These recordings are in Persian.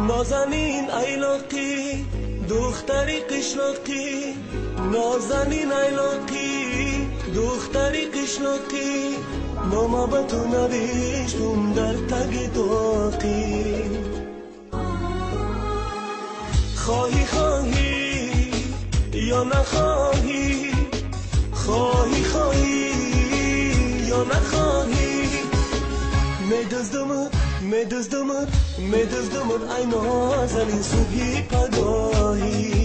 نازنین ایلاقی دختری قشلاقی، نازنین ایلاقی دختری قشلاقی، نامه به تو نوشتم در تگ داغی. خواهی خواهی یا نخواهی، خواهی خواهی یا نخواهی، میدزدمت ای نازنین صبحی پگاهی.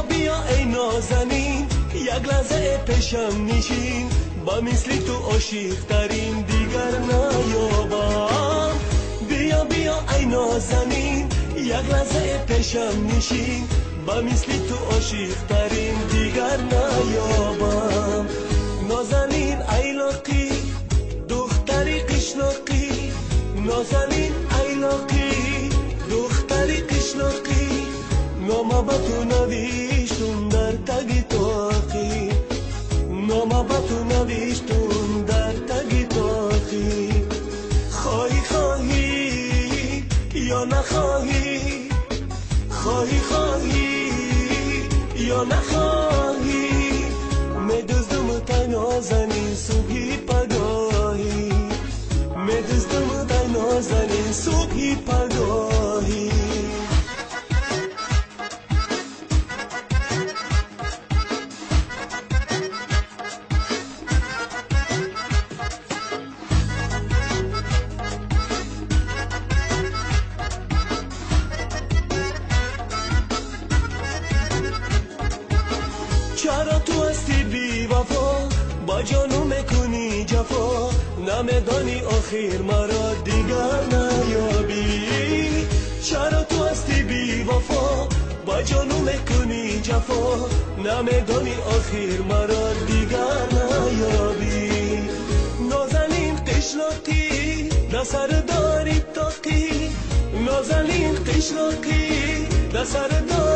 بیا ای نازنین یک لحظه پیشم نشین، با مثل تو عاشق ترین دیگر نیابم. بیا ای نازنین یک لحظه پیشم نشین، با مثل تو عاشق ترین دیگر نیابم. نازنین ایلاقی دختری قشلاقی، نازنین ایلاقی دختری قشلاقی، نامه به تو نوشتم در تگ داغی، نامه به تو نوشتم در تگ داغی. خواهی خواهی یا نخواهی، خواهی خواهی یا نخواهی، میدزدمت ای نازنین صبحی پگاهی، میدزدمت ای نازنین صبحی پگاهی. چرا تو هستی بی وفا، با جانو میکنی جفا، نمیدانی آخر مرا دیگر نیابی. چرا تو هستی بی وفا، با جانو میکنی جفا، نمیدانی آخر مرا دیگر نیابی. نازنین قشلاقی دسر داری تاقی، نازنین قشلاقی دسر داری